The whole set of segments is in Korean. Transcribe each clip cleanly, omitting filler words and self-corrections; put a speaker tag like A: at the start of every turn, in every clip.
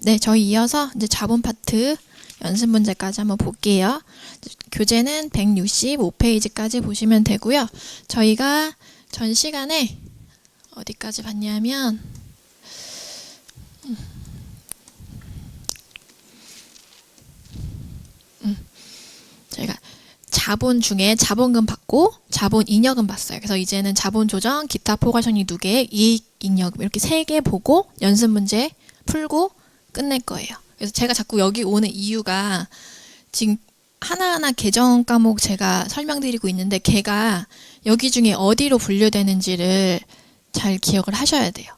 A: 네, 저희 이어서 이제 자본 파트 연습 문제까지 한번 볼게요. 교재는 165페이지까지 보시면 되고요. 저희가 전 시간에 어디까지 봤냐면 저희가 자본 중에 자본금 받고 자본 잉여금 봤어요. 그래서 이제는 자본 조정, 기타 포괄손익 2개, 이익 잉여금 이렇게 3개 보고 연습 문제 풀고 끝낼 거예요. 그래서 제가 자꾸 여기 오는 이유가 지금 하나하나 계정 과목 제가 설명드리고 있는데 걔가 여기 중에 어디로 분류되는지를 잘 기억을 하셔야 돼요.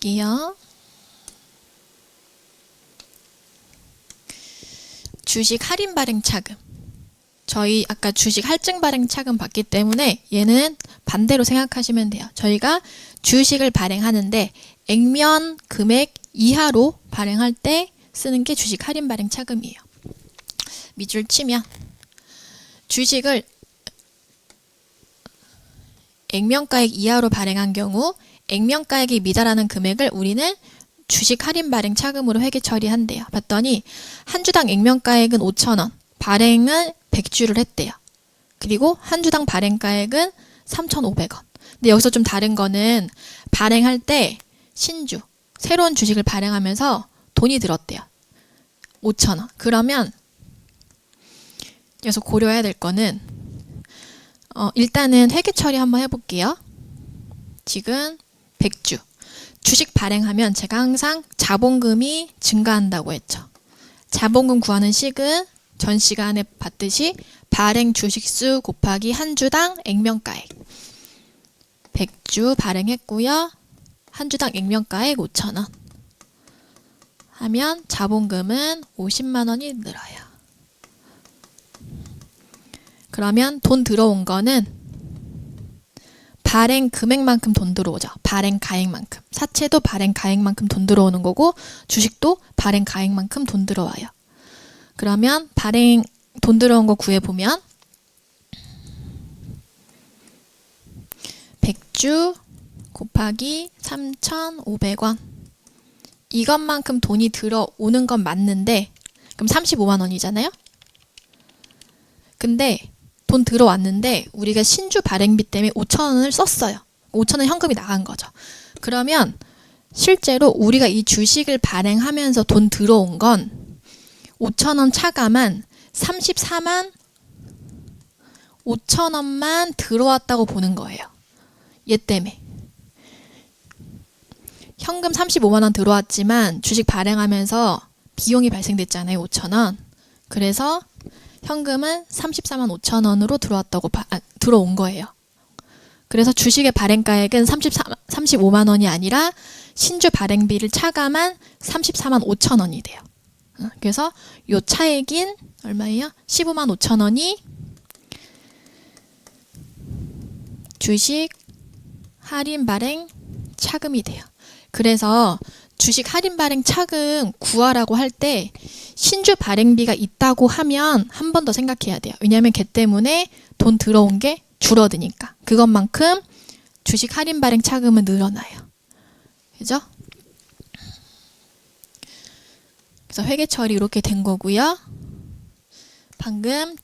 A: 볼게요. 주식 할인 발행 차금. 저희 아까 주식 할증 발행 차금 봤기 때문에 얘는 반대로 생각하시면 돼요. 저희가 주식을 발행하는데 액면 금액 이하로 발행할 때 쓰는 게 주식 할인 발행 차금이에요. 밑줄 치면 주식을 액면가액 이하로 발행한 경우 액면가액이 미달하는 금액을 우리는 주식 할인 발행 차금으로 회계 처리한대요. 봤더니 한 주당 액면가액은 5,000원, 발행은 100주를 했대요. 그리고 한 주당 발행가액은 3,500원. 근데 여기서 좀 다른 거는 발행할 때 신주, 새로운 주식을 발행하면서 돈이 들었대요. 5,000원. 그러면 여기서 고려해야 될 거는 일단은 회계 처리 한번 해볼게요. 지금 100주. 주식 발행하면 제가 항상 자본금이 증가한다고 했죠. 자본금 구하는 식은 전 시간에 봤듯이 발행 주식수 곱하기 한 주당 액면가액. 100주 발행했고요. 한 주당 액면가액 5,000원. 하면 자본금은 50만 원이 늘어요. 그러면 돈 들어온 거는 발행 금액만큼 돈 들어오죠. 발행 가액만큼. 사채도 발행 가액만큼 돈 들어오는 거고 주식도 발행 가액만큼 돈 들어와요. 그러면 발행 돈 들어온 거 구해보면 100주 곱하기 3,500원 이것만큼 돈이 들어오는 건 맞는데 그럼 35만 원이잖아요. 근데 돈 들어왔는데 우리가 신주 발행비 때문에 5,000원을 썼어요. 5,000원 현금이 나간 거죠. 그러면 실제로 우리가 이 주식을 발행하면서 돈 들어온 건 5,000원 차감한 34만 5,000원만 들어왔다고 보는 거예요. 얘 때문에. 현금 35만 원 들어왔지만 주식 발행하면서 비용이 발생됐잖아요. 5,000원. 그래서 현금은 34만 5천 원으로 들어온 거예요. 그래서 주식의 발행가액은 35만 원이 아니라 신주 발행비를 차감한 34만 5천 원이 돼요. 그래서 요 차액인 얼마예요? 15만 5천 원이 주식 할인 발행 차금이 돼요. 그래서 주식 할인 발행 차금 구하라고 할 때 신주 발행비가 있다고 하면 한 번 더 생각해야 돼요. 왜냐하면 걔 때문에 돈 들어온 게 줄어드니까. 그것만큼 주식 할인 발행 차금은 늘어나요. 그죠? 그래서 회계 처리 이렇게 된 거고요. 방금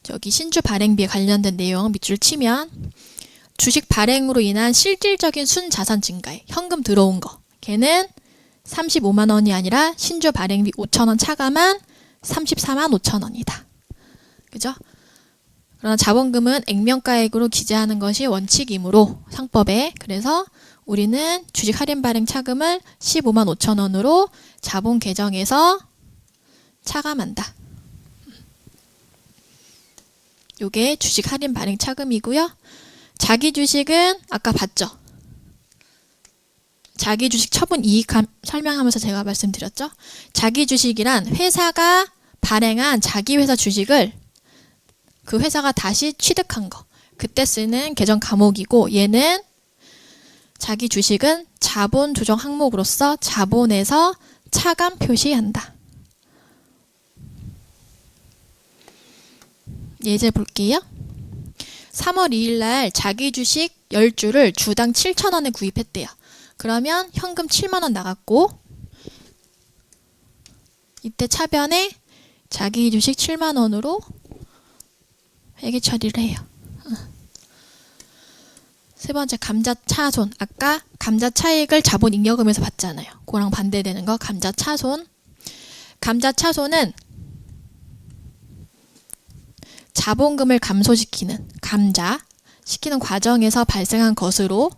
A: 저기 신주 발행비에 관련된 내용 밑줄 치면 주식 발행으로 인한 실질적인 순자산 증가에 현금 들어온 거. 걔는 35만 원이 아니라 신주 발행비 5,000원 차감한 34만 5천 원이다. 그죠? 그러나 자본금은 액면가액으로 기재하는 것이 원칙이므로 상법에 그래서 우리는 주식 할인 발행 차금을 15만 5천 원으로 자본 계정에서 차감한다. 요게 주식 할인 발행 차금이고요. 자기 주식은 아까 봤죠? 자기 주식 처분 이익 설명하면서 제가 말씀드렸죠. 자기 주식이란 회사가 발행한 자기 회사 주식을 그 회사가 다시 취득한 거. 그때 쓰는 계정 과목이고 얘는 자기 주식은 자본 조정 항목으로서 자본에서 차감 표시한다. 예제 볼게요. 3월 2일 날 자기 주식 10주를 주당 7,000원에 구입했대요. 그러면 현금 7만 원 나갔고 이때 차변에 자기 주식 7만 원으로 회계 처리를 해요. 세 번째 감자차손. 아까 감자차익을 자본잉여금에서 받잖아요. 그거랑 반대되는 거 감자차손. 감자차손은 자본금을 감소시키는 시키는 과정에서 발생한 것으로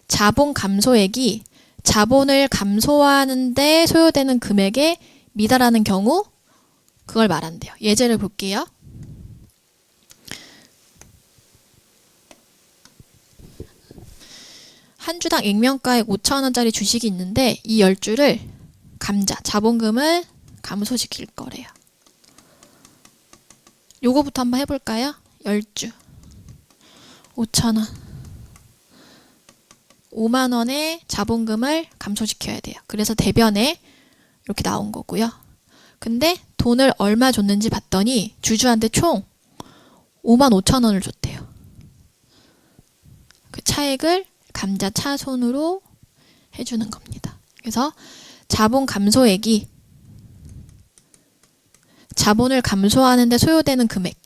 A: 자본 감소액이 자본을 감소하는데 소요되는 금액에 미달하는 경우 그걸 말한대요. 예제를 볼게요. 한 주당 액면가액 5,000원짜리 주식이 있는데 이 10주를 자본금을 감소시킬 거래요. 요거부터 한번 해볼까요? 10주 5,000원 5만 원의 자본금을 감소시켜야 돼요. 그래서 대변에 이렇게 나온 거고요. 근데 돈을 얼마 줬는지 봤더니 주주한테 총 5만 5천 원을 줬대요. 그 차액을 감자차손으로 해주는 겁니다. 그래서 자본 감소액이 자본을 감소하는데 소요되는 금액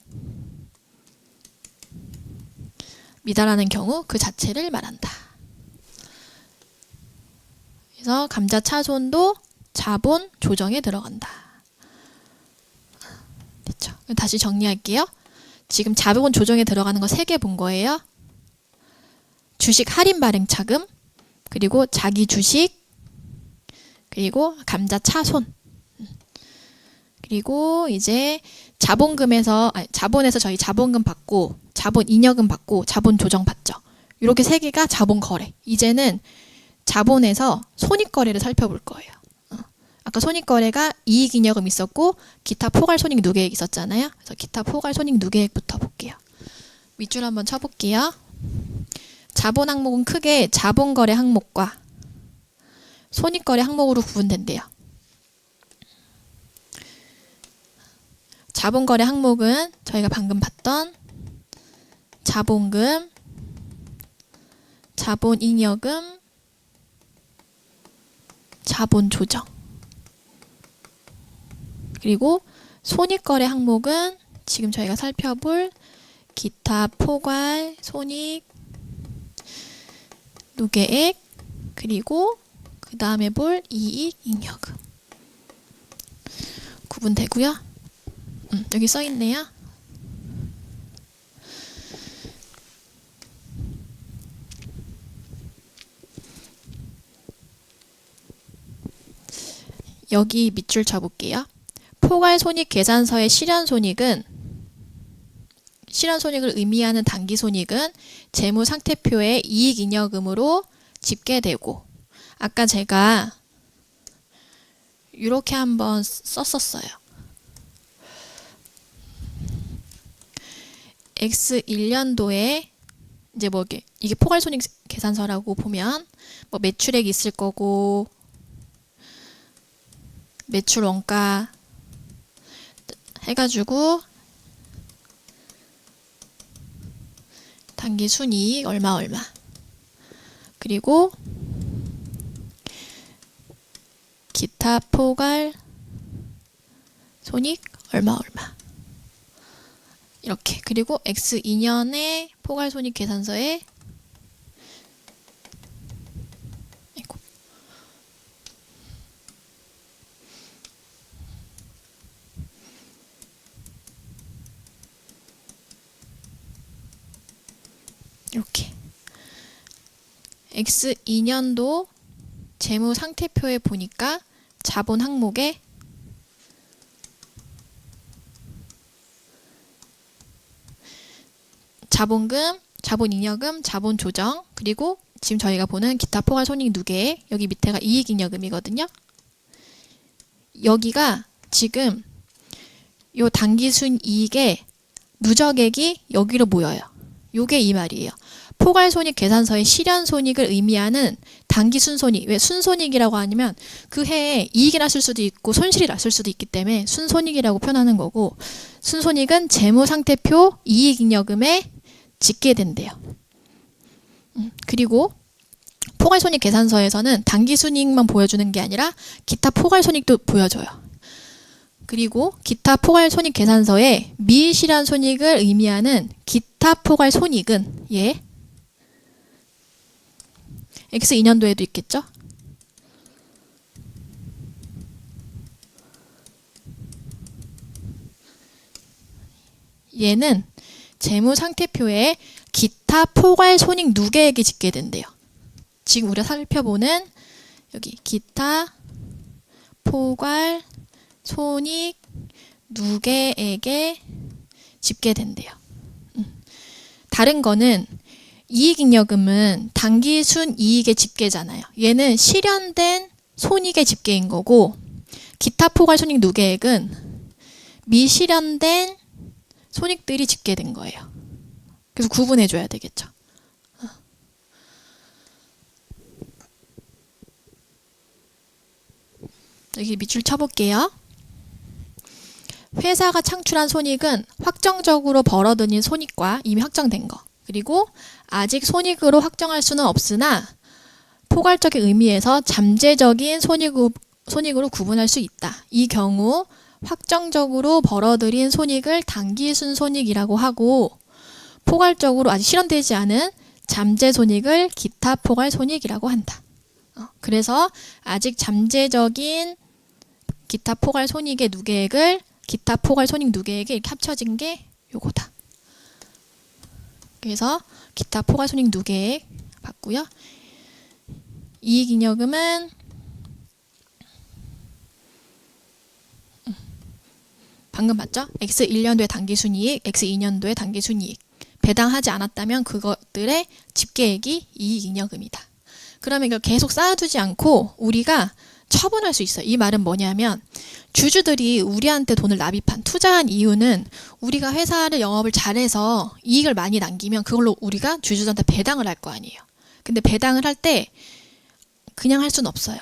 A: 미달하는 경우 그 자체를 말한다. 그래서 감자차손도 자본 조정에 들어간다. 됐죠? 다시 정리할게요. 지금 자본 조정에 들어가는 거 3개 본 거예요. 주식 할인 발행 차금, 그리고 자기 주식, 그리고 감자차손. 그리고 이제 자본에서 저희 자본금 받고 자본 잉여금 받고 자본 조정 받죠. 이렇게 3개가 자본 거래. 이제는 자본에서 손익 거래를 살펴볼 거예요. 아까 손익 거래가 이익 잉여금 있었고 기타 포괄 손익 누계액 있었잖아요. 그래서 기타 포괄 손익 누계액부터 볼게요. 밑줄 한번 쳐볼게요. 자본 항목은 크게 자본 거래 항목과 손익 거래 항목으로 구분된대요. 자본 거래 항목은 저희가 방금 봤던 자본금, 자본 잉여금, 자본 조정. 그리고 손익 거래 항목은 지금 저희가 살펴볼 기타 포괄 손익 누계액, 그리고 그 다음에 볼 이익 잉여금 구분되고요. 여기 써 있네요. 여기 밑줄 쳐볼게요. 포괄손익 계산서의 실현손익을 의미하는 당기손익은 재무상태표에 이익잉여금으로 집계되고, 아까 제가 이렇게 한번 썼었어요. X1년도에 이제 이게 포괄손익 계산서라고 보면 매출액이 있을 거고 매출 원가 해가지고 단기 순이익 얼마 그리고 기타 포괄 손익 얼마 이렇게. 그리고 X2년의 포괄 손익 계산서에 이렇게 X2년도 재무 상태표에 보니까 자본 항목에 자본금, 자본잉여금, 자본조정, 그리고 지금 저희가 보는 기타 포괄 손익 누계액, 여기 밑에가 이익잉여금이거든요. 여기가 지금 요 당기순이익의 누적액이 여기로 모여요. 요게 이 말이에요. 포괄손익 계산서의 실현손익을 의미하는 단기 순손익. 왜 순손익이라고 하냐면 그 해에 이익이 났을 수도 있고 손실이 났을 수도 있기 때문에 순손익이라고 표현하는 거고, 순손익은 재무상태표 이익잉여금에 집계된대요. 그리고 포괄손익 계산서에서는 단기 순이익만 보여주는 게 아니라 기타 포괄손익도 보여줘요. 그리고 기타 포괄손익 계산서에 미실현 손익을 의미하는 기타 포괄손익은 X2년도에도 있겠죠? 얘는 재무상태표에 기타 포괄손익 누계액이 집계된대요. 지금 우리가 살펴보는 여기 기타 포괄손익 누계액에 집계된대요. 다른 거는 이익잉여금은 단기 순이익의 집계잖아요. 얘는 실현된 손익의 집계인 거고, 기타 포괄손익 누계액은 미실현된 손익들이 집계된 거예요. 그래서 구분해줘야 되겠죠. 여기 밑줄 쳐볼게요. 회사가 창출한 손익은 확정적으로 벌어들인 손익과 이미 확정된 거, 그리고 아직 손익으로 확정할 수는 없으나 포괄적인 의미에서 잠재적인 손익으로 구분할 수 있다. 이 경우 확정적으로 벌어들인 손익을 단기 순손익이라고 하고, 포괄적으로 아직 실현되지 않은 잠재 손익을 기타 포괄 손익이라고 한다. 그래서 아직 잠재적인 기타 포괄 손익의 누계액을 기타 포괄 손익 누계액에 이렇게 합쳐진 게 요거다. 그래서 기타 포괄 손익 누계액 봤고요. 이익잉여금은 방금 봤죠? X1년도의 단기순이익, X2년도의 단기순이익. 배당하지 않았다면 그것들의 집계액이 이익잉여금이다. 그러면 이걸 계속 쌓아두지 않고 우리가 처분할 수 있어요. 이 말은 뭐냐면 주주들이 우리한테 돈을 납입한, 투자한 이유는 우리가 회사를 영업을 잘해서 이익을 많이 남기면 그걸로 우리가 주주들한테 배당을 할 거 아니에요. 근데 배당을 할 때 그냥 할 수는 없어요.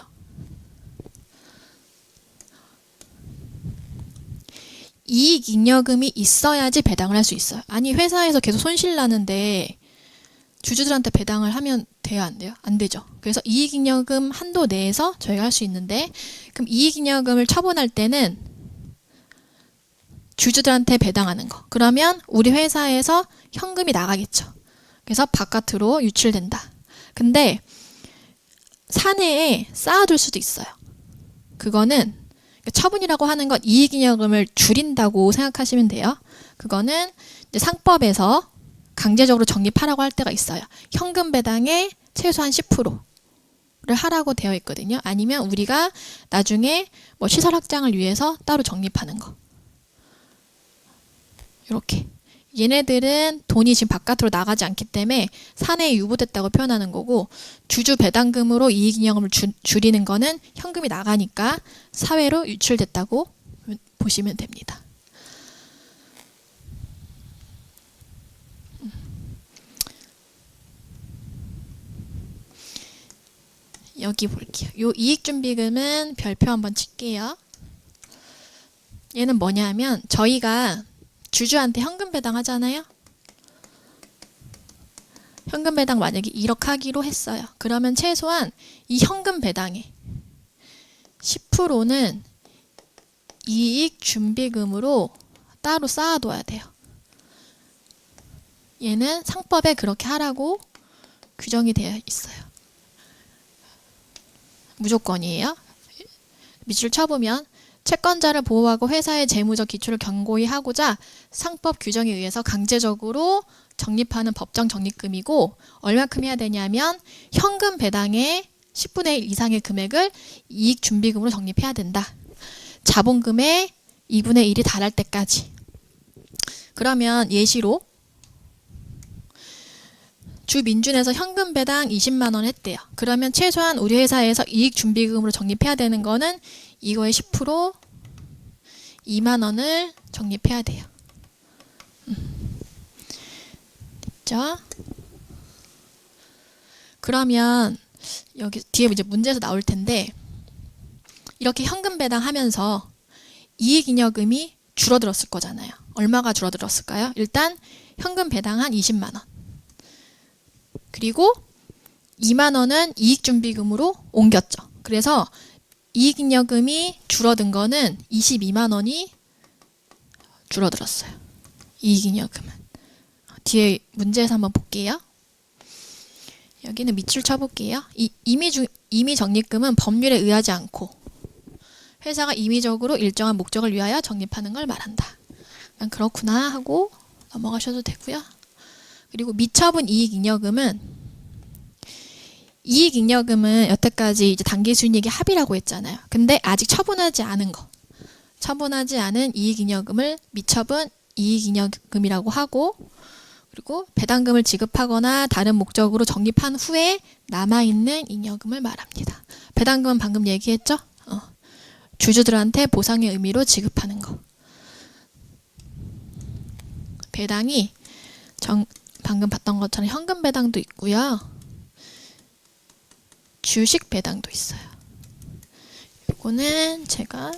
A: 이익잉여금이 있어야지 배당을 할 수 있어요. 아니 회사에서 계속 손실 나는데 주주들한테 배당을 하면 돼요, 안 돼요? 안 되죠. 그래서 이익잉여금 한도 내에서 저희가 할 수 있는데, 그럼 이익잉여금을 처분할 때는 주주들한테 배당하는 거. 그러면 우리 회사에서 현금이 나가겠죠. 그래서 바깥으로 유출된다. 근데 사내에 쌓아둘 수도 있어요. 그거는 처분이라고 하는 건 이익잉여금을 줄인다고 생각하시면 돼요. 그거는 이제 상법에서 강제적으로 적립하라고 할 때가 있어요. 현금 배당의 최소한 10%를 하라고 되어 있거든요. 아니면 우리가 나중에 뭐 시설 확장을 위해서 따로 적립하는 거. 이렇게. 얘네들은 돈이 지금 바깥으로 나가지 않기 때문에 사내에 유보됐다고 표현하는 거고, 주주 배당금으로 이익잉여금을 줄이는 거는 현금이 나가니까 사회로 유출됐다고 보시면 됩니다. 여기 볼게요. 요 이익준비금은 별표 한번 칠게요. 얘는 뭐냐면 저희가 주주한테 현금 배당하잖아요. 현금 배당 만약에 1억 하기로 했어요. 그러면 최소한 이 현금 배당의 10%는 이익준비금으로 따로 쌓아둬야 돼요. 얘는 상법에 그렇게 하라고 규정이 되어 있어요. 무조건이에요. 밑줄 쳐보면 채권자를 보호하고 회사의 재무적 기초를 견고히 하고자 상법 규정에 의해서 강제적으로 적립하는 법정 적립금이고, 얼마큼 해야 되냐면 현금 배당의 10분의 1 이상의 금액을 이익준비금으로 적립해야 된다. 자본금의 2분의 1이 달할 때까지. 그러면 예시로 주민준에서 현금 배당 20만 원 했대요. 그러면 최소한 우리 회사에서 이익준비금으로 적립해야 되는 거는 이거의 10% 2만 원을 적립해야 돼요. 됐죠? 그러면 여기 뒤에 이제 문제에서 나올 텐데 이렇게 현금 배당하면서 이익잉여금이 줄어들었을 거잖아요. 얼마가 줄어들었을까요? 일단 현금 배당 한 20만 원. 그리고 2만 원은 이익준비금으로 옮겼죠. 그래서 이익잉여금이 줄어든 거는 22만 원이 줄어들었어요. 이익잉여금은. 뒤에 문제에서 한번 볼게요. 여기는 밑줄 쳐볼게요. 임의 적립금은 법률에 의하지 않고 회사가 임의적으로 일정한 목적을 위하여 적립하는 걸 말한다. 그냥 그렇구나 하고 넘어가셔도 되고요. 그리고 미처분 이익잉여금은 여태까지 이제 당기순이익의 합의라고 했잖아요. 근데 아직 처분하지 않은 거, 처분하지 않은 이익잉여금을 미처분 이익잉여금이라고 하고, 그리고 배당금을 지급하거나 다른 목적으로 적립한 후에 남아있는 잉여금을 말합니다. 배당금은 방금 얘기했죠? 주주들한테 보상의 의미로 지급하는 거. 배당이 방금 봤던 것처럼 현금 배당도 있고요. 주식 배당도 있어요. 이거는 제가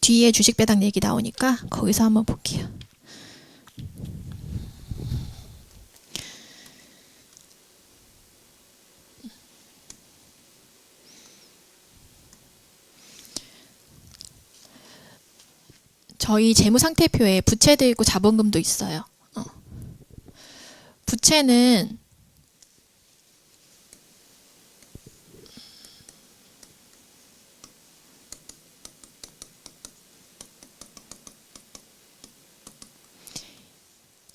A: 뒤에 주식 배당 얘기 나오니까 거기서 한번 볼게요. 저희 재무상태표에 부채도 있고 자본금도 있어요. 부채는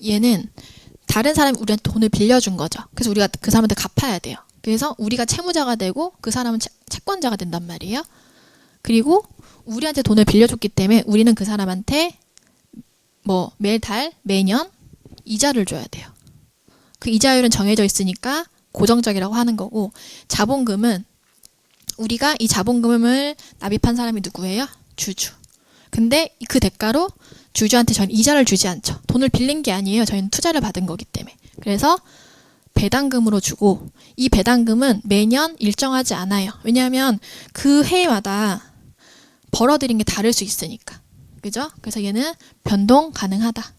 A: 얘는 다른 사람이 우리한테 돈을 빌려준 거죠. 그래서 우리가 그 사람한테 갚아야 돼요. 그래서 우리가 채무자가 되고 그 사람은 채권자가 된단 말이에요. 그리고 우리한테 돈을 빌려줬기 때문에 우리는 그 사람한테 뭐 매달, 매년 이자를 줘야 돼요. 그 이자율은 정해져 있으니까 고정적이라고 하는 거고, 자본금은 우리가 이 자본금을 납입한 사람이 누구예요? 주주. 근데 그 대가로 주주한테 저희는 이자를 주지 않죠. 돈을 빌린 게 아니에요. 저희는 투자를 받은 거기 때문에. 그래서 배당금으로 주고, 이 배당금은 매년 일정하지 않아요. 왜냐하면 그 해마다 벌어들인 게 다를 수 있으니까. 그죠? 그래서 얘는 변동 가능하다.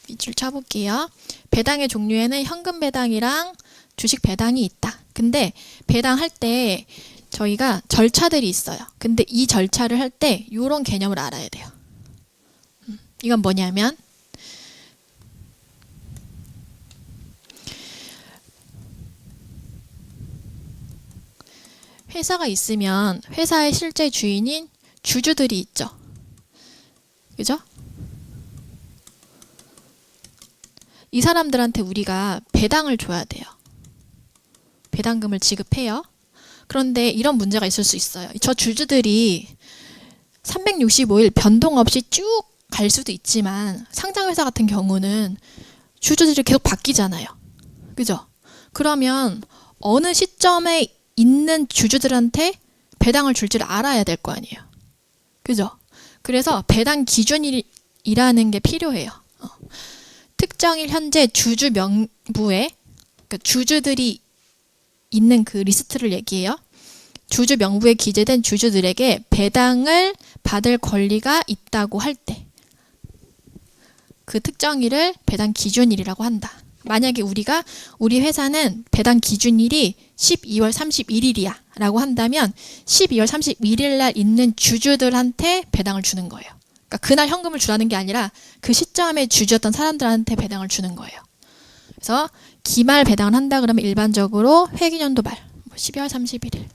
A: 밑줄 쳐볼게요. 배당의 종류에는 현금 배당이랑 주식 배당이 있다. 근데 배당할 때 저희가 절차들이 있어요. 근데 이 절차를 할 때 이런 개념을 알아야 돼요. 이건 뭐냐면 회사가 있으면 회사의 실제 주인인 주주들이 있죠. 그죠? 이 사람들한테 우리가 배당을 줘야 돼요. 배당금을 지급해요. 그런데 이런 문제가 있을 수 있어요. 저 주주들이 365일 변동 없이 쭉 갈 수도 있지만 상장회사 같은 경우는 주주들이 계속 바뀌잖아요. 그죠? 그러면 어느 시점에 있는 주주들한테 배당을 줄지를 알아야 될 거 아니에요. 그죠? 그래서 배당 기준이라는 게 필요해요. 특정일 현재 주주 명부에, 그러니까 주주들이 있는 그 리스트를 얘기해요. 주주 명부에 기재된 주주들에게 배당을 받을 권리가 있다고 할 때 그 특정일을 배당 기준일이라고 한다. 만약에 우리 회사는 배당 기준일이 12월 31일이야 라고 한다면 12월 31일 날 있는 주주들한테 배당을 주는 거예요. 그러니까 그날 현금을 주라는 게 아니라 그 시점에 주주였던 사람들한테 배당을 주는 거예요. 그래서 기말 배당을 한다 그러면 일반적으로 회기년도 말 12월 31일.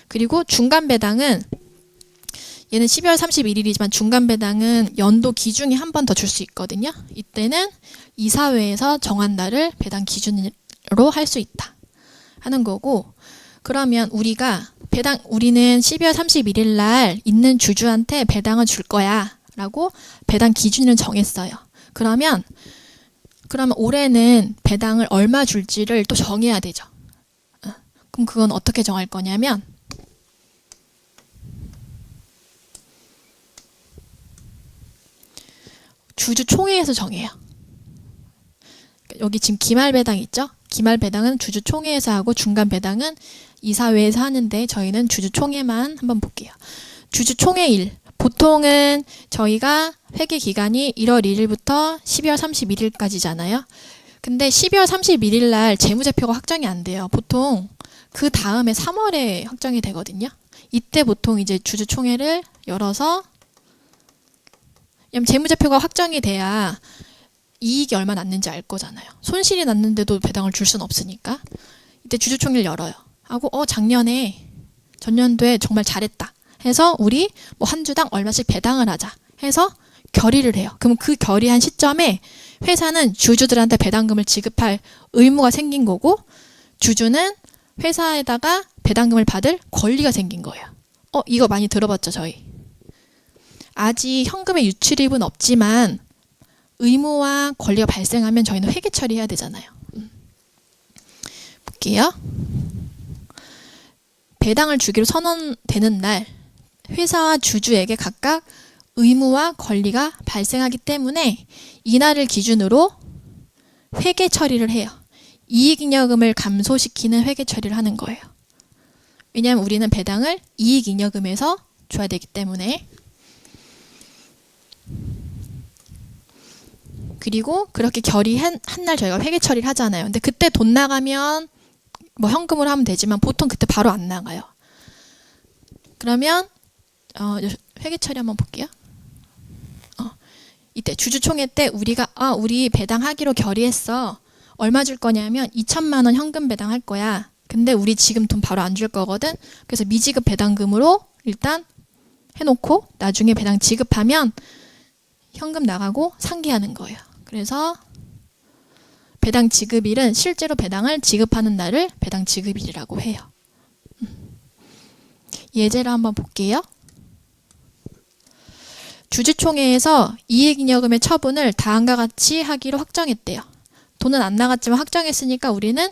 A: 그리고 중간 배당은 얘는 12월 31일이지만 중간 배당은 연도 기준이 한 번 더 줄 수 있거든요. 이때는 이사회에서 정한 날을 배당 기준으로 할 수 있다 하는 거고, 그러면 우리는 12월 31일 날 있는 주주한테 배당을 줄 거야 라고 배당 기준을 정했어요. 그러면 올해는 배당을 얼마 줄지를 또 정해야 되죠. 그럼 그건 어떻게 정할 거냐면 주주총회에서 정해요. 여기 지금 기말배당 있죠? 기말배당은 주주총회에서 하고 중간배당은 이사회에서 하는데 저희는 주주총회만 한번 볼게요. 주주총회일. 보통은 저희가 회계 기간이 1월 1일부터 12월 31일까지잖아요. 근데 12월 31일 날 재무제표가 확정이 안 돼요. 보통 그 다음에 3월에 확정이 되거든요. 이때 보통 이제 주주총회를 열어서, 왜냐면 재무제표가 확정이 돼야 이익이 얼마 났는지 알 거잖아요. 손실이 났는데도 배당을 줄 수는 없으니까. 이때 주주총회를 열어요. 하고 작년에 전년도에 정말 잘했다 해서 우리 뭐 한 주당 얼마씩 배당을 하자 해서 결의를 해요. 그럼 그 결의한 시점에 회사는 주주들한테 배당금을 지급할 의무가 생긴 거고, 주주는 회사에다가 배당금을 받을 권리가 생긴 거예요. 이거 많이 들어봤죠, 저희? 아직 현금의 유출입은 없지만 의무와 권리가 발생하면 저희는 회계 처리해야 되잖아요. 볼게요. 배당을 주기로 선언되는 날 회사와 주주에게 각각 의무와 권리가 발생하기 때문에 이날을 기준으로 회계 처리를 해요. 이익잉여금을 감소시키는 회계 처리를 하는 거예요. 왜냐하면 우리는 배당을 이익잉여금에서 줘야 되기 때문에. 그리고 그렇게 결의한 날 저희가 회계 처리를 하잖아요. 근데 그때 돈 나가면 뭐 현금으로 하면 되지만 보통 그때 바로 안 나가요. 그러면 회계 처리 한번 볼게요. 이때 주주총회 때 우리가 우리 배당하기로 결의했어. 얼마 줄 거냐면 2천만 원 현금 배당할 거야. 근데 우리 지금 돈 바로 안 줄 거거든. 그래서 미지급 배당금으로 일단 해놓고 나중에 배당 지급하면 현금 나가고 상기하는 거예요. 그래서 배당 지급일은 실제로 배당을 지급하는 날을 배당 지급일이라고 해요. 예제를 한번 볼게요. 주주총회에서 이익잉여금의 처분을 다음과 같이 하기로 확정했대요. 돈은 안 나갔지만 확정했으니까 우리는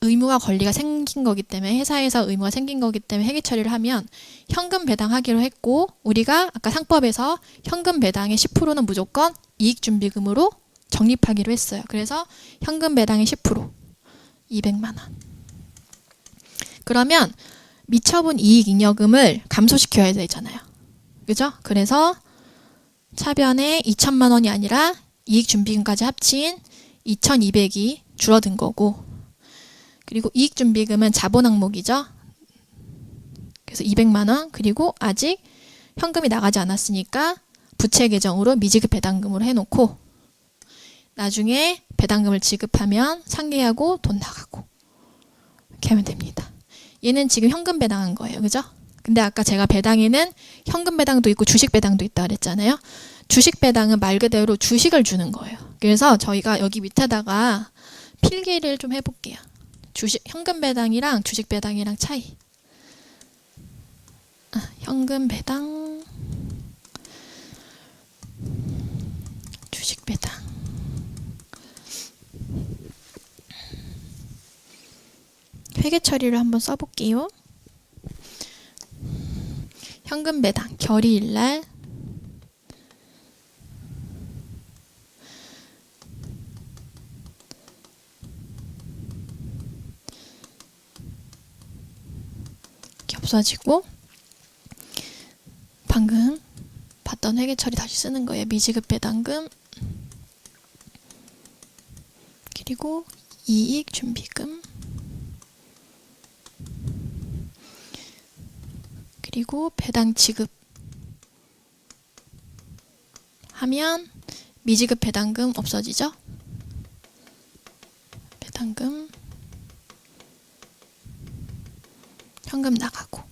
A: 의무와 권리가 생긴 거기 때문에, 회사에서 의무가 생긴 거기 때문에 회계 처리를 하면 현금 배당하기로 했고, 우리가 아까 상법에서 현금 배당의 10%는 무조건 이익준비금으로 적립하기로 했어요. 그래서 현금 배당의 10%, 200만 원. 그러면 미처분 이익잉여금을 감소시켜야 되잖아요. 그죠? 그래서 차변에 2천만 원이 아니라 이익준비금까지 합친 2,200이 줄어든 거고, 그리고 이익준비금은 자본 항목이죠. 그래서 200만 원, 그리고 아직 현금이 나가지 않았으니까 부채 계정으로 미지급 배당금으로 해놓고 나중에 배당금을 지급하면 상기하고 돈 나가고 이렇게 하면 됩니다. 얘는 지금 현금 배당한 거예요. 그죠? 근데 아까 제가 배당에는 현금 배당도 있고 주식 배당도 있다 그랬잖아요. 주식 배당은 말 그대로 주식을 주는 거예요. 그래서 저희가 여기 밑에다가 필기를 좀 해볼게요. 현금 배당이랑 주식 배당이랑 차이. 현금 배당, 주식 배당. 회계 처리를 한번 써볼게요. 현금 배당 결의일 날 이렇게 없어지고, 방금 봤던 회계 처리 다시 쓰는 거예요. 미지급 배당금, 그리고 이익 준비금, 그리고 배당 지급 하면 미지급 배당금 없어지죠? 배당금, 현금 나가고.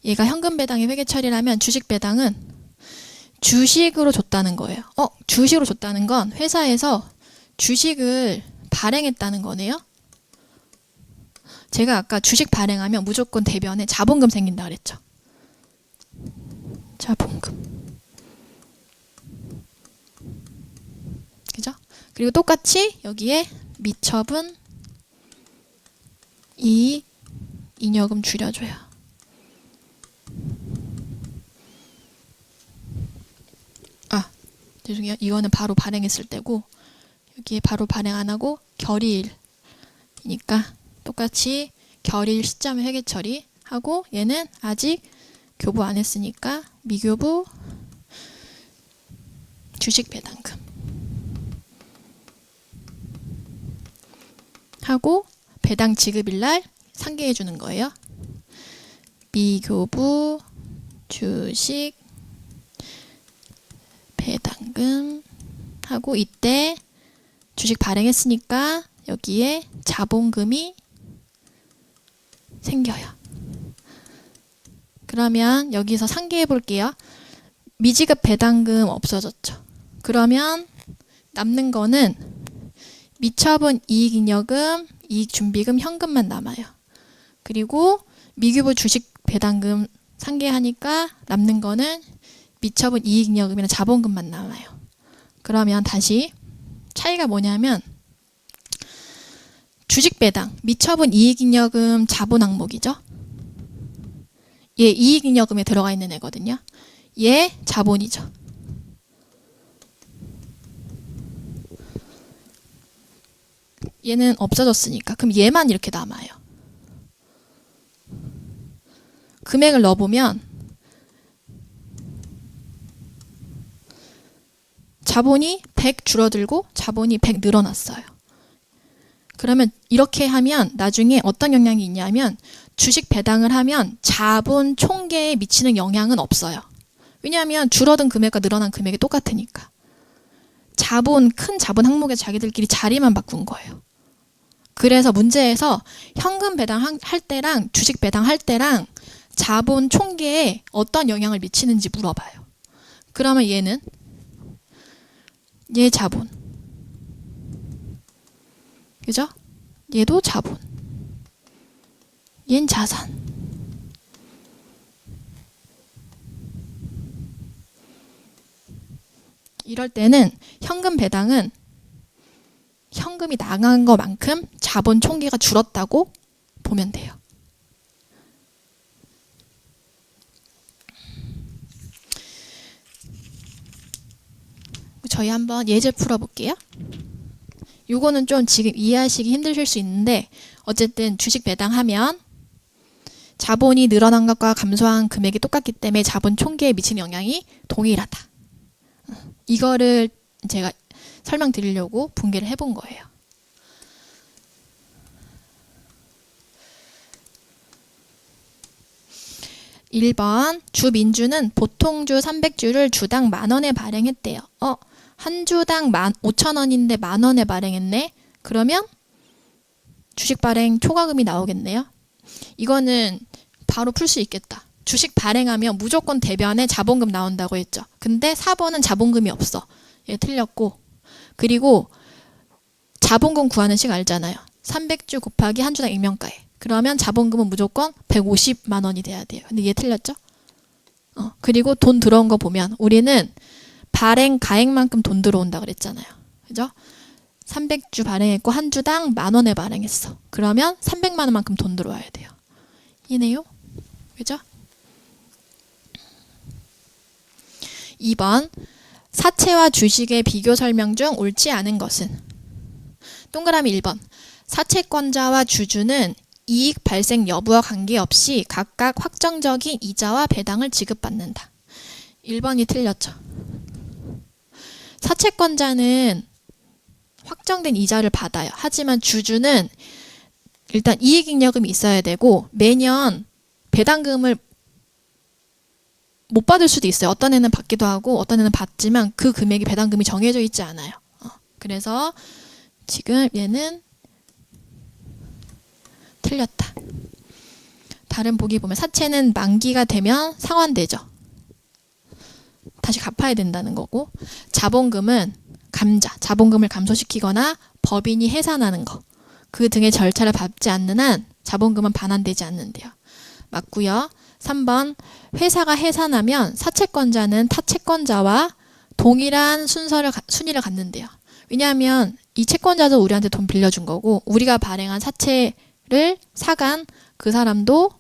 A: 얘가 현금 배당의 회계 처리라면 주식 배당은 주식으로 줬다는 거예요. 주식으로 줬다는 건 회사에서 주식을 발행했다는 거네요. 제가 아까 주식 발행하면 무조건 대변에 자본금 생긴다 그랬죠. 자본금. 그죠? 그리고 똑같이 여기에 미처분 이익 잉여금 줄여줘요. 죄송해요. 이거는 바로 발행했을 때고 여기에 바로 발행 안 하고 결의일이니까 똑같이 결의일 시점에 회계 처리하고 얘는 아직 교부 안 했으니까 미교부 주식 배당금 하고 배당 지급일 날 상계해 주는 거예요. 미교부 주식 배당금 하고 이때 주식 발행했으니까 여기에 자본금이 생겨요. 그러면 여기서 상계해 볼게요. 미지급 배당금 없어졌죠. 그러면 남는 거는 미처분 이익잉여금, 이익준비금, 현금만 남아요. 그리고 미교부 주식 배당금 상계하니까 남는 거는 미처분 이익잉여금이나 자본금만 남아요. 그러면 다시 차이가 뭐냐면 주식 배당, 미처분 이익잉여금 자본 항목이죠. 얘 이익잉여금에 들어가 있는 애거든요. 얘 자본이죠. 얘는 없어졌으니까 그럼 얘만 이렇게 남아요. 금액을 넣어보면 자본이 100 줄어들고 자본이 100 늘어났어요. 그러면 이렇게 하면 나중에 어떤 영향이 있냐면 주식 배당을 하면 자본 총계에 미치는 영향은 없어요. 왜냐하면 줄어든 금액과 늘어난 금액이 똑같으니까. 큰 자본 항목에 자기들끼리 자리만 바꾼 거예요. 그래서 문제에서 현금 배당할 때랑 주식 배당할 때랑 자본 총계에 어떤 영향을 미치는지 물어봐요. 그러면 얘는 얘 자본. 그죠? 얘도 자본. 얜 자산. 이럴 때는 현금 배당은 현금이 나간 것만큼 자본 총계가 줄었다고 보면 돼요. 저희 한번 예제 풀어볼게요. 요거는 좀 지금 이해하시기 힘드실 수 있는데 어쨌든 주식 배당하면 자본이 늘어난 것과 감소한 금액이 똑같기 때문에 자본 총계에 미치는 영향이 동일하다. 이거를 제가 설명드리려고 분개를 해본 거예요. (1번) 주민주는 보통주 300주를 주당 10,000원에 발행했대요. 한 주당 5,000원인데 10,000원에 발행했네. 그러면 주식 발행 초과금이 나오겠네요. 이거는 바로 풀 수 있겠다. 주식 발행하면 무조건 대변에 자본금 나온다고 했죠. 근데 4번은 자본금이 없어. 얘 틀렸고. 그리고 자본금 구하는 식 알잖아요. 300주 곱하기 한 주당 액면가에. 그러면 자본금은 무조건 150만 원이 돼야 돼요. 근데 얘 틀렸죠? 그리고 돈 들어온 거 보면 우리는 발행 가액만큼 돈 들어온다 그랬잖아요. 그죠? 300주 발행했고 한 주당 10,000원에 발행했어. 그러면 300만 원만큼 돈 들어와야 돼요. 이네요. 그죠? 2번 사채와 주식의 비교 설명 중 옳지 않은 것은 동그라미 1번 사채권자와 주주는 이익 발생 여부와 관계없이 각각 확정적인 이자와 배당을 지급받는다. 1번이 틀렸죠. 사채권자는 확정된 이자를 받아요. 하지만 주주는 일단 이익잉여금이 있어야 되고 매년 배당금을 못 받을 수도 있어요. 어떤 애는 받기도 하고 어떤 애는 받지만 그 금액이 배당금이 정해져 있지 않아요. 그래서 지금 얘는 틀렸다. 다른 보기 보면 사채는 만기가 되면 상환되죠. 다시 갚아야 된다는 거고 자본금은 자본금을 감소시키거나 법인이 해산하는 거 그 등의 절차를 밟지 않는 한 자본금은 반환되지 않는데요. 맞고요. 3번 회사가 해산하면 사채권자는 타채권자와 동일한 순위를 갖는데요. 왜냐하면 이 채권자도 우리한테 돈 빌려준 거고 우리가 발행한 사채를 사간 그 사람도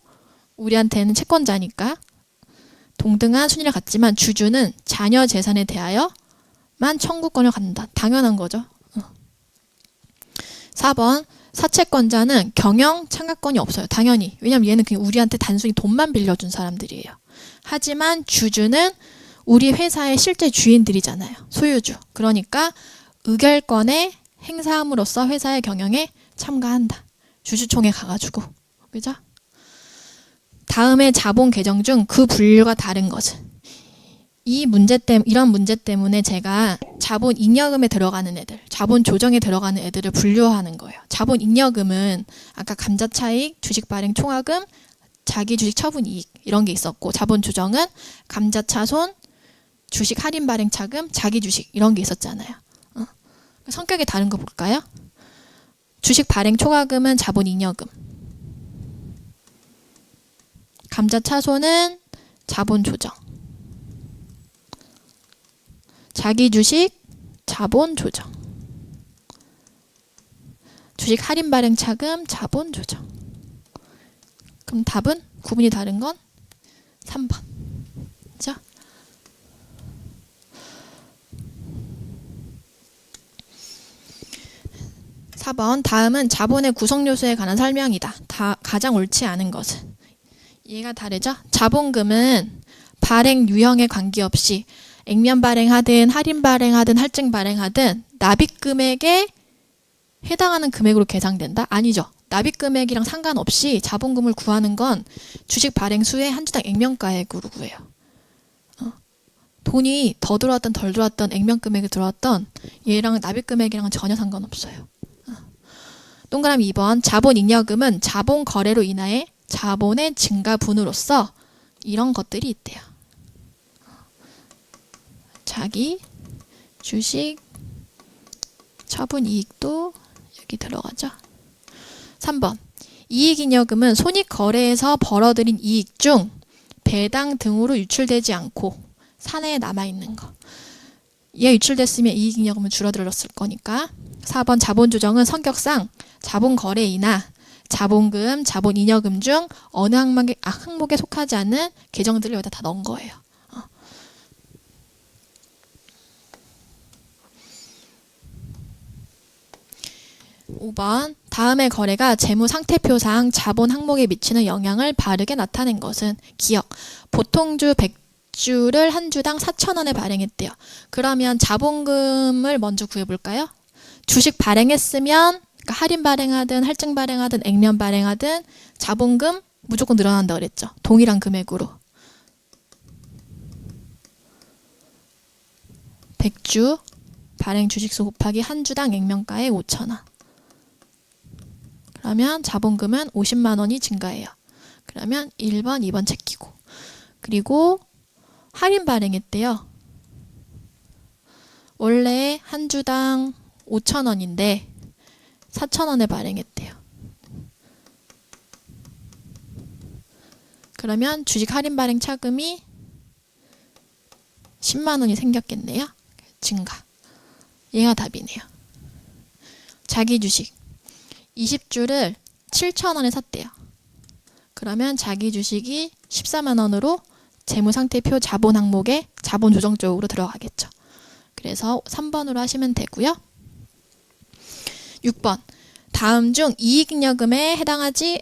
A: 우리한테는 채권자니까 동등한 순위를 갖지만 주주는 자녀 재산에 대하여 청구권을 갖는다. 당연한 거죠. 4번 사채권자는 경영 참가권이 없어요. 당연히. 왜냐면 얘는 그냥 우리한테 단순히 돈만 빌려준 사람들이에요. 하지만 주주는 우리 회사의 실제 주인들이잖아요. 소유주. 그러니까 의결권에 행사함으로써 회사의 경영에 참가한다. 주주총회 가가지고. 그죠? 다음에 자본 개정 중 그 분류가 다른 것은 이런 문제 때문에 제가 자본 잉여금에 들어가는 애들, 자본 조정에 들어가는 애들을 분류하는 거예요. 자본 잉여금은 아까 감자차익, 주식 발행 총합금, 자기 주식 처분 이익 이런 게 있었고, 자본 조정은 감자차손, 주식 할인 발행 차금, 자기 주식 이런 게 있었잖아요. 성격이 다른 거 볼까요? 주식 발행 총합금은 자본 잉여금, 감자차손은 자본 조정, 자기 주식 자본 조정, 주식 할인 발행 차금 자본 조정. 그럼 답은 구분이 다른 건 3번. 그죠? 다음은 자본의 구성 요소에 관한 설명이다. 가장 옳지 않은 것은 얘가 다르죠? 자본금은 발행 유형에 관계없이 액면 발행하든 할인 발행하든 할증 발행하든 납입 금액에 해당하는 금액으로 계상된다? 아니죠. 납입 금액이랑 상관없이 자본금을 구하는 건 주식 발행 수의 한 주당 액면가액으로 구해요. 돈이 더 들어왔던 덜 들어왔던 액면 금액이 들어왔던 얘랑 납입 금액이랑은 전혀 상관없어요. 동그라미 2번 자본 잉여금은 자본 거래로 인하여 자본의 증가분으로서 이런 것들이 있대요. 자기 주식 처분 이익도 여기 들어가죠. 3번 이익잉여금은 손익거래에서 벌어들인 이익 중 배당 등으로 유출되지 않고 사내에 남아있는 거. 얘 유출됐으면 이익잉여금은 줄어들었을 거니까. 4번 자본조정은 성격상 자본거래이나 자본금, 자본잉여금 중 어느 항목에 속하지 않는 계정들을 여기다 다 넣은 거예요. 5번 다음의 거래가 재무상태표상 자본 항목에 미치는 영향을 바르게 나타낸 것은 기억. 보통주 100주를 한 주당 4,000원에 발행했대요. 그러면 자본금을 먼저 구해볼까요? 주식 발행했으면 그러니까 할인 발행하든 할증 발행하든 액면 발행하든 자본금 무조건 늘어난다 그랬죠. 동일한 금액으로. 100주 발행 주식수 곱하기 한 주당 액면가액 5,000원. 그러면 자본금은 50만 원이 증가해요. 그러면 1번, 2번 체키고. 그리고 할인 발행했대요. 원래 한 주당 5,000원인데 4,000원에 발행했대요. 그러면 주식 할인 발행 차금이 10만 원이 생겼겠네요. 증가. 얘가 답이네요. 자기 주식 20주를 7,000원에 샀대요. 그러면 자기 주식이 14만 원으로 재무상태표 자본 항목에 자본 조정 쪽으로 들어가겠죠. 그래서 3번으로 하시면 되고요. 6번 다음 중 이익잉여금에 해당하지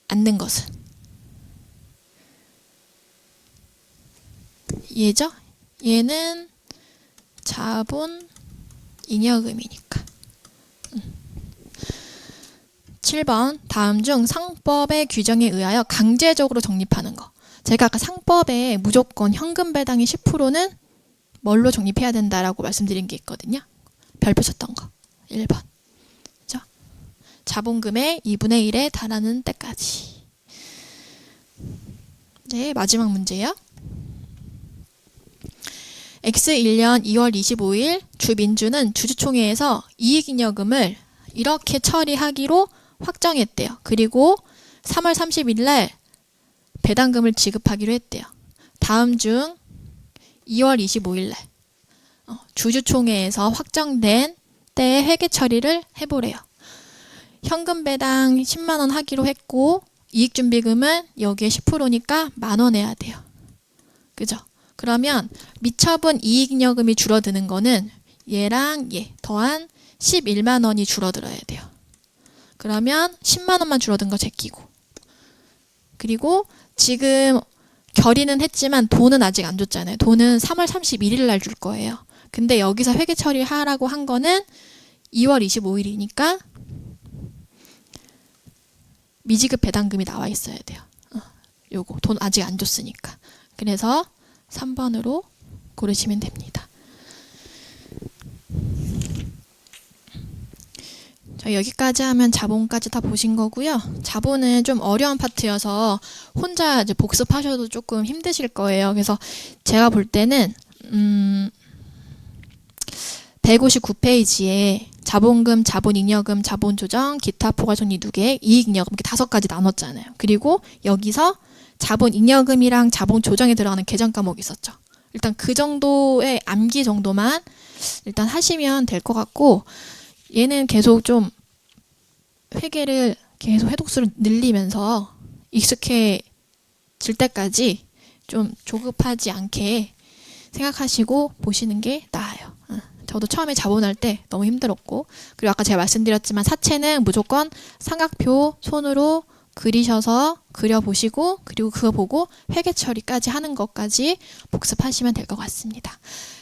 A: 않는 것은 얘죠? 얘는 자본 잉여금이니까. 7번 다음 중 상법의 규정에 의하여 강제적으로 적립하는 거. 제가 아까 상법에 무조건 현금 배당이 10%는 뭘로 적립해야 된다라고 말씀드린 게 있거든요. 별표 쳤던 거. 1번. 그죠? 자본금의 2분의 1에 달하는 때까지. 네, 마지막 문제예요. X1년 2월 25일 주민주는 주주총회에서 이익잉여금을 이렇게 처리하기로 확정했대요. 그리고 3월 30일 날 배당금을 지급하기로 했대요. 다음 중 2월 25일 날 주주총회에서 확정된 때에 회계 처리를 해보래요. 현금 배당 10만 원 하기로 했고 이익준비금은 여기에 10%니까 10,000원 해야 돼요. 그죠? 그러면 미처분 이익잉여금이 줄어드는 거는 얘랑 얘 더한 11만 원이 줄어들어야 돼요. 그러면 10만 원만 줄어든 거 제끼고, 그리고 지금 결의는 했지만 돈은 아직 안 줬잖아요. 돈은 3월 31일 날 줄 거예요. 근데 여기서 회계 처리하라고 한 거는 2월 25일이니까 미지급 배당금이 나와 있어야 돼요. 요거 돈 아직 안 줬으니까. 그래서 3번으로 고르시면 됩니다. 자, 여기까지 하면 자본까지 다 보신 거고요. 자본은 좀 어려운 파트여서 혼자 이제 복습하셔도 조금 힘드실 거예요. 그래서 제가 볼 때는 159페이지에 자본금, 자본잉여금, 자본조정, 기타 포괄손익 누계, 이익잉여금 이렇게 5가지 나눴잖아요. 그리고 여기서 자본잉여금이랑 자본조정에 들어가는 계정 과목이 있었죠. 일단 그 정도의 암기 정도만 일단 하시면 될 것 같고, 얘는 계속 좀 회계를 계속 회독수를 늘리면서 익숙해질 때까지 좀 조급하지 않게 생각하시고 보시는 게 나아요. 저도 처음에 자본할 때 너무 힘들었고, 그리고 아까 제가 말씀드렸지만 사채는 무조건 삼각표 손으로 그리셔서 그려보시고, 그리고 그거 보고 회계 처리까지 하는 것까지 복습하시면 될 것 같습니다.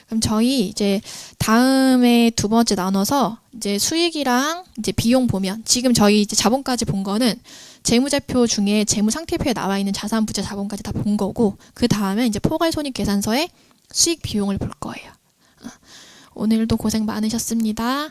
A: 그럼 저희 이제 다음에 두 번째 나눠서 이제 수익이랑 이제 비용 보면, 지금 저희 이제 자본까지 본 거는 재무제표 중에 재무상태표에 나와 있는 자산, 부채, 자본까지 다 본 거고, 그 다음에 이제 포괄손익계산서에 수익 비용을 볼 거예요. 오늘도 고생 많으셨습니다.